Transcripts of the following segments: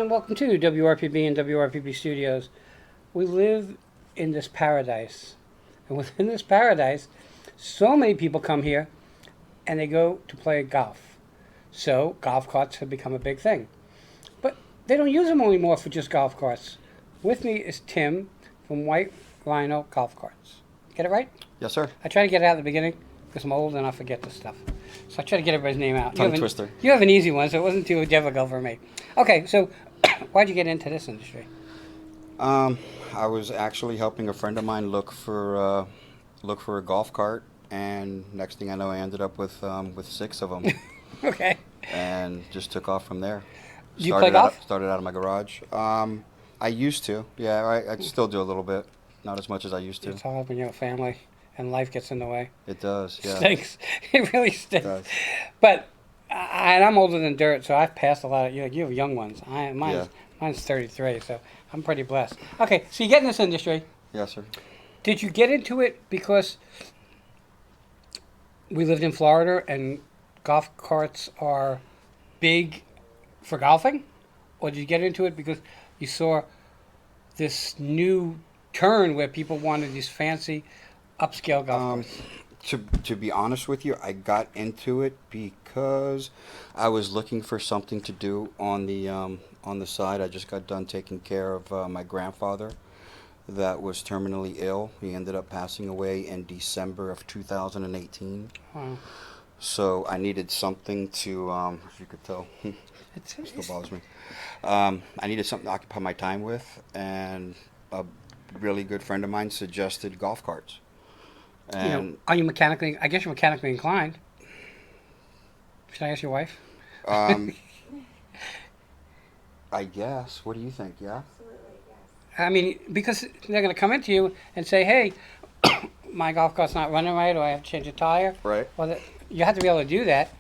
everyone. Welcome to WRPB and WRPB Studios. We live in this paradise. And within this paradise, so many people come here and they go to play golf. So golf carts have become a big thing. But they don't use them anymore for just golf carts. With me is Tim from White Rhino Golf Carts. Get it right? Yes, sir. I try to get it out at the beginning because I'm old and I forget this stuff. So I try to get everybody's name out. Tongue twister. You have an easy one, so it wasn't too difficult for me. Okay, so why'd you get into this industry? I was actually helping a friend of mine look for a golf cart, and next thing I know, I ended up with 6 of them. Okay. And just took off from there. Do you play golf? Started out of my garage. I used to. Yeah, I still do a little bit. Not as much as I used to. It's hard when you have a family and life gets in the way. It does, yeah. Stinks. It really stinks. It does. But and I'm older than dirt, so I've passed a lot of. You have young ones. Mine's 33, so I'm pretty blessed. Okay, so you get in this industry. Yes, sir. Did you get into it because we lived in Florida and golf carts are big for golfing, or did you get into it because you saw this new turn where people wanted these fancy upscale golf carts? To be honest with you, I got into it because I was looking for something to do on the side. I just got done taking care of my grandfather that was terminally ill. He ended up passing away in December of 2018. Wow. So I needed something to, as you could tell, it still bothers me. I needed something to occupy my time with, and a really good friend of mine suggested golf carts. And are you mechanically? I guess you're mechanically inclined. Should I ask your wife? I guess. What do you think? Yeah. I mean, because they're going to come into you and say, "Hey, my golf cart's not running right, or I have to change a tire." Right. Well, you have to be able to do that.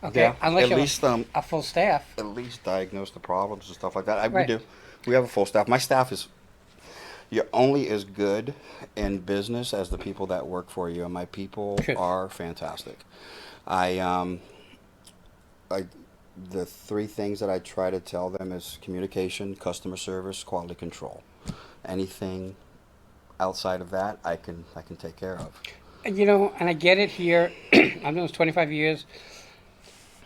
Okay. Yeah. Unless at least a full staff. At least diagnose the problems and stuff like that. Right. We do. We have a full staff. My staff is. You're only as good in business as the people that work for you, and my people are fantastic. The 3 things that I try to tell them is communication, customer service, quality control. Anything outside of that, I can take care of. And I get it here. I've done this 25 years.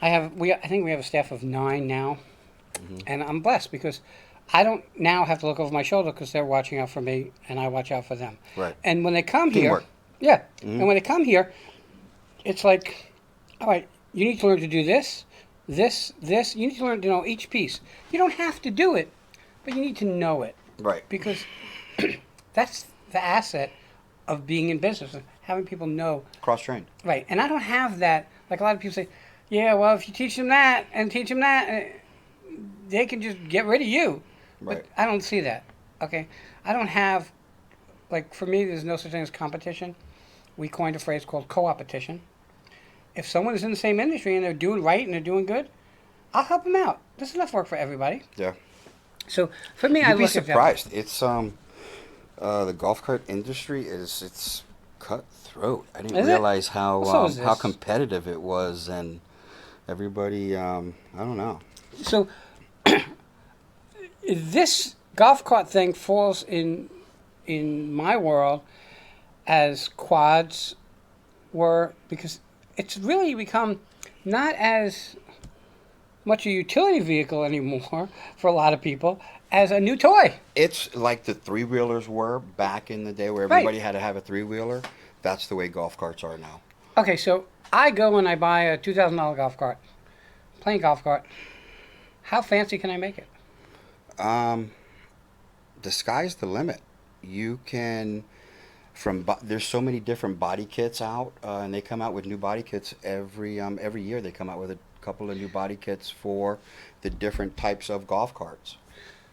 I think we have a staff of 9 now, and I'm blessed because I don't now have to look over my shoulder because they're watching out for me and I watch out for them. Right. And when they come Teamwork. here, and when they come here, it's like, all right, you need to learn to do this. You need to learn to know each piece. You don't have to do it, but you need to know it. Right. Because that's the asset of being in business, having people know. Cross-trained. Right. And I don't have that. Like a lot of people say, yeah, well, if you teach them that and teach them that, they can just get rid of you. Right. But I don't see that. Okay? I don't have, like, for me, there's no such thing as competition. We coined a phrase called co-opetition. If someone is in the same industry and they're doing right and they're doing good, I'll help them out. There's enough work for everybody. Yeah. So for me, You'd be surprised. It's the golf cart industry it's cutthroat. I didn't realize how competitive it was, and everybody. I don't know. So this golf cart thing falls in my world as quads were, because it's really become not as much a utility vehicle anymore for a lot of people as a new toy. It's like the 3-wheelers were back in the day where everybody had to have a 3-wheeler. That's the way golf carts are now. Okay, so I go and I buy a $2,000 golf cart, plain golf cart. How fancy can I make it? The sky's the limit. You can, there's so many different body kits out, and they come out with new body kits every year. They come out with a couple of new body kits for the different types of golf carts.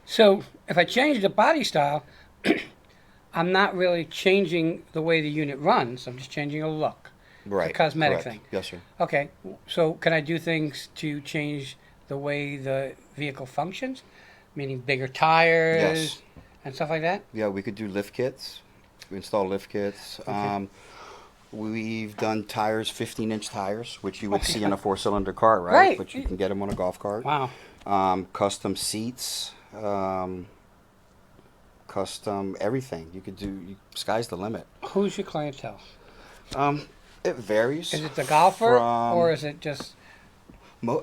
So if I change the body style, I'm not really changing the way the unit runs. I'm just changing a look. Right. A cosmetic Correct. thing. Yes, sir. Okay. So can I do things to change the way the vehicle functions? Meaning bigger tires and stuff like that? Yeah, we could do lift kits. We install lift kits. Okay. We've done tires, 15-inch tires, which you would see in a 4-cylinder car, right? But you can get them on a golf cart. Wow. Custom seats. um, custom, everything. You could do. Sky's the limit. Who's your clientele? Um, it varies Is it the golfer or from. is it just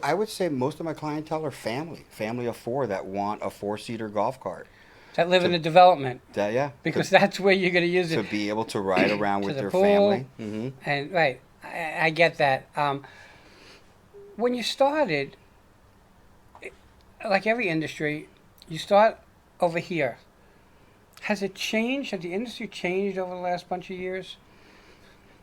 I would say most of my clientele are family of four that want a four-seater golf cart. that live in To the development? yeah, Because that's where you're going to use to it be able to ride around to with the their pool. family. Hmm. And right, I get that. When you started, like every industry, you start over here. Has it changed? Has the industry changed over the last bunch of years?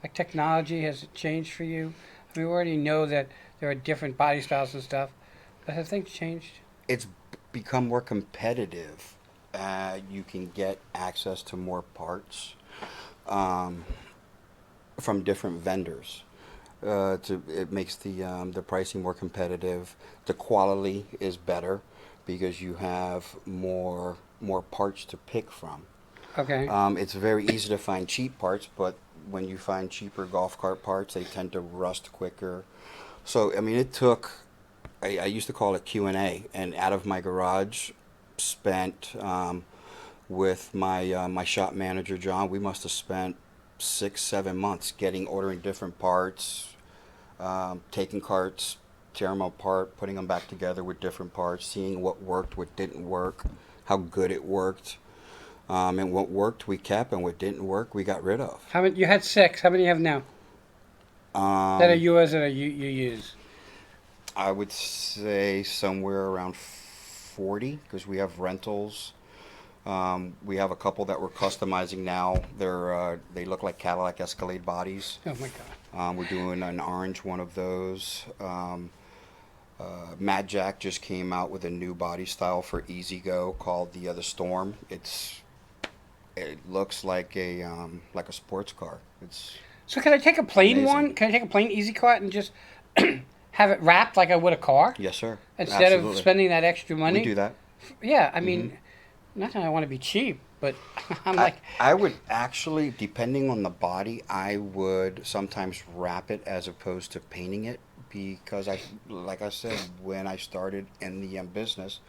Like technology, has it changed for you? I mean, we already know that there are different body styles and stuff, but have things changed? It's become more competitive. You can get access to more parts um, from different vendors. It makes the pricing more competitive. The quality is better because you have more parts to pick from. Okay. It's very easy to find cheap parts, but when you find cheaper golf cart parts, they tend to rust quicker. So I mean, it took. I used to call it Q&A, and out of my garage, spent with my shop manager John. We must have spent 6 7 months ordering different parts, taking carts, tearing them apart, putting them back together with different parts, seeing what worked, what didn't work, how good it worked. And what worked, we kept, and what didn't work, we got rid of. How many? You had six. How many you have now that are Um, yours that are you use? I would say somewhere around 40 because we have rentals. We have a couple that we're customizing now. They look like Cadillac Escalade bodies. Oh my God. We're doing an orange one of those. Mad Jack just came out with a new body style for Easy Go called the Storm. It looks like a sports car. It's So can I take a plain amazing. one? Can I take a plain Easy Cart and just have it wrapped like I would a car Yes, sir. instead of Absolutely. spending that extra money? We do that. Yeah, I Hmm. mean, not that I want to be cheap, but I'm I, like, I would actually, depending on the body, I would sometimes wrap it as opposed to painting it because like I said, when I started in the business,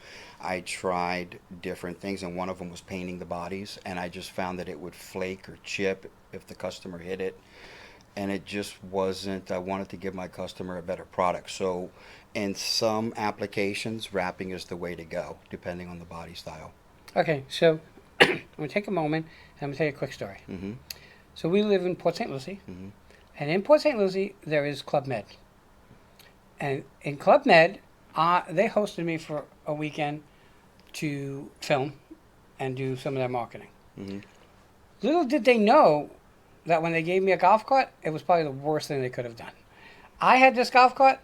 I tried different things and one of them was painting the bodies and I just found that it would flake or chip if the customer hit it and it just wasn't, I wanted to give my customer a better product. So in some applications, wrapping is the way to go, depending on the body style. okay, so I'm going to take a moment and I'm going to tell you a quick story. Hmm. So we live in Port St. Lucie, Hmm. and in Port St. Lucie, there is Club Med. And in Club Med, they hosted me for a weekend to film and do some of their marketing. Hmm. Little did they know that when they gave me a golf cart, it was probably the worst thing they could have done. I had this golf cart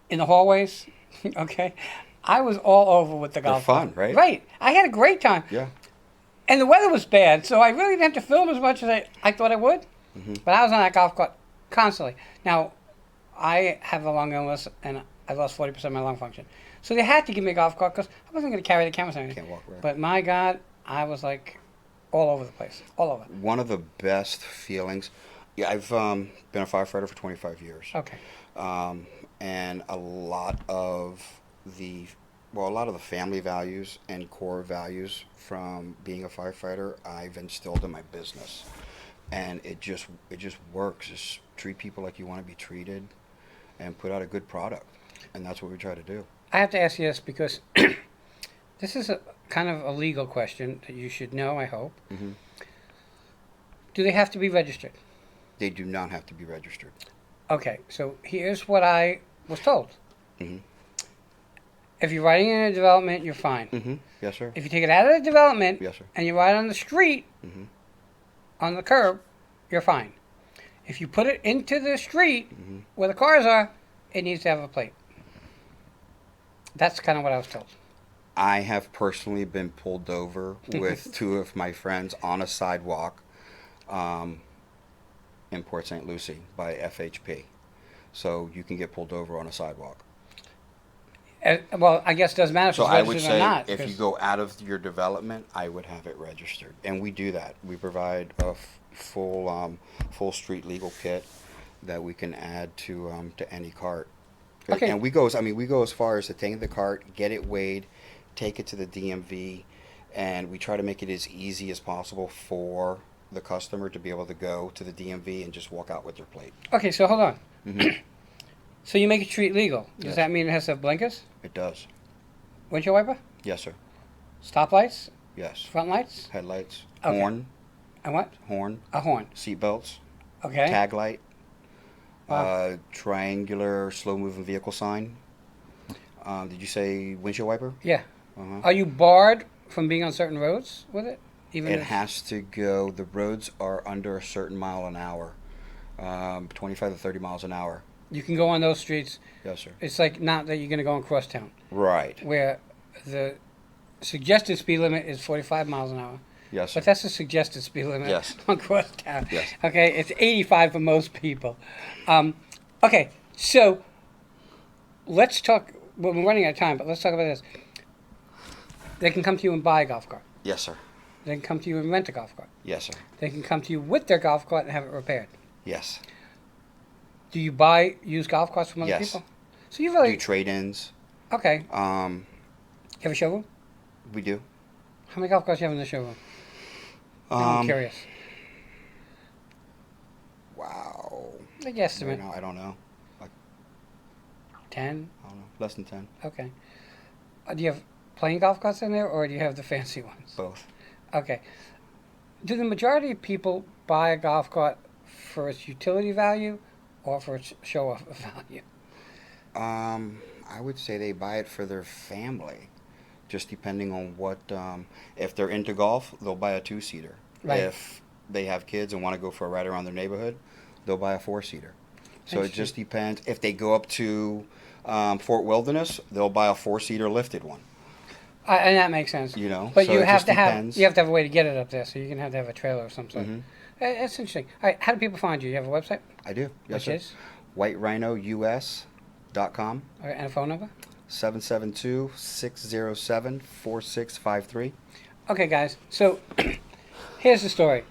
in the hallways, okay? I was all over with the They're golf fun, cart. right? Right. I had a great time. Yeah. And the weather was bad, so I really didn't have to film as much as I thought I would. Hmm. But I was on that golf cart constantly. Now, I have a lung illness, and I lost 40% of my lung function. So they had to give me a golf cart because I wasn't going to carry the cameras or anything. Can't walk around. But my God, I was like all over the place. All over. One of the best feelings. Yeah, I've been a firefighter for 25 years, Okay. and a lot of the family values and core values from being a firefighter, I've instilled in my business, and it just works. Just treat people like you want to be treated, and put out a good product, and that's what we try to do. I have to ask you this because this is a kind of a legal question that you should know, I hope. Hmm. Do they have to be registered? They do not have to be registered. Okay, so here's what I was told. Hmm. If you're riding in a development, you're fine. Hmm. Yes, sir. If you take it out of the development Yes, sir. and you ride on the street, Hmm. on the curb, you're fine. If you put it into the street Hmm. where the cars are, it needs to have a plate. That's kind of what I was told. I have personally been pulled over with two of my friends on a sidewalk um, in Port St. Lucie by FHP. So you can get pulled over on a sidewalk. Well, I guess it doesn't matter if So it's I would registered or say not. if you 'cause- go out of your development, I would have it registered. And we do that. We provide a full street legal kit that we can add to any cart. Okay. And we go as far as to take the cart, get it weighed, take it to the DMV, and we try to make it as easy as possible for the customer to be able to go to the DMV and just walk out with their plate. Okay, so hold on. Mhm. So you make a street legal. Does Yes. that mean it has to have blinkers? It does. Windshield wiper? Yes, sir. Stoplights? Yes. Front lights? Headlights, Okay. horn, And what? horn, A horn. seat belts, Okay. tag light, Wow. triangular slow-moving vehicle sign. Did you say windshield wiper? Yeah. Uh-huh. Are you barred from being on certain roads with it? Even It if- has to go. The roads are under a certain mile an hour, 25 to 30 miles an hour. You can go on those streets. Yes, sir. It's like not that you're going to go in crosstown, Right. where the suggested speed limit is 45 miles an hour. Yes, sir. But that's the suggested speed limit Yes. on crosstown. Yes. Okay, it's 85 for most people. Okay, so let's talk. Well, we're running out of time, but let's talk about this. They can come to you and buy a golf cart. Yes, sir. They can come to you and rent a golf cart. Yes, sir. They can come to you with their golf cart and have it repaired. Yes. Do you buy used golf carts from other Yes. people? So you Do really trade-ins. okay? Um, You have a showroom? we do. How many golf carts do you have in the showroom? Now I'm curious. Wow. A guesstimate. Right now, I don't know. 10? I don't know. Less than 10. Okay. Do you have plain golf carts in there, or do you have the fancy ones? Both. Okay. Do the majority of people buy a golf cart for its utility value or for its show-off value? I would say they buy it for their family, just depending on what. If they're into golf, they'll buy a two-seater. Right. If they have kids and want to go for a ride around their neighborhood, they'll buy a four-seater. So it just depends. If they go up to Fort Wilderness, they'll buy a four-seater lifted one. And that makes sense. You know, But so you it have just to have depends. you have to have a way to get it up there, so you're gonna have to have a trailer of some sort. Mhm. That's interesting. All right, how do people find you? You have a website, I do. Yes, which sir. is WhiteRhinoUS.com. all right, and a phone number. 772-607-4653. Okay, guys. So here's the story.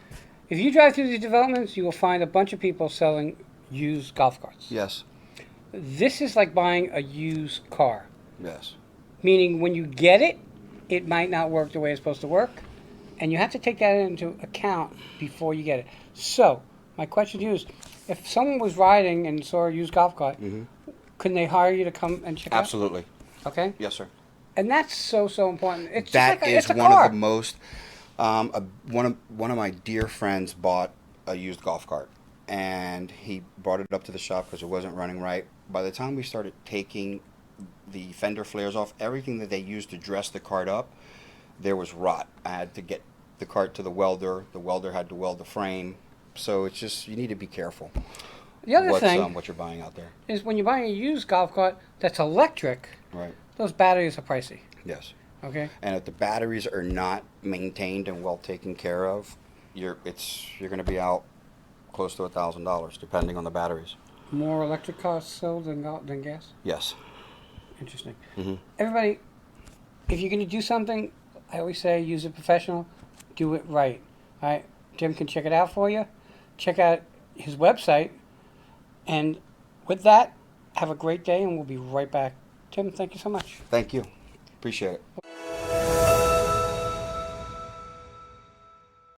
If you drive through these developments, you will find a bunch of people selling used golf carts. Yes. This is like buying a used car, Yes. meaning when you get it, it might not work the way it's supposed to work, and you have to take that into account before you get it. So, my question to you is, if someone was riding and saw a used golf cart, Mhm. couldn't they hire you to come and check it out? Absolutely. Okay? Yes, sir. And that's so important. It's That just like is it's a one car. of the most. One of my dear friends bought a used golf cart, and he brought it up to the shop because it wasn't running right. By the time we started taking the fender flares off, everything that they used to dress the cart up, there was rot. I had to get the cart to the welder. The welder had to weld the frame. So it's just, you need to be careful. The other thing what you're buying out there. is when you're buying a used golf cart that's electric, Right. those batteries are pricey. Yes. Okay? And if the batteries are not maintained and well taken care of, you're going to be out close to $1,000 depending on the batteries. More electric cars sold than gas? Yes. Interesting. Mhm. Everybody, if you're going to do something, I always say use a professional, do it right. All right? Tim can check it out for you. Check out his website. And with that, have a great day, and we'll be right back. Tim, thank you so much. Thank you. Appreciate it.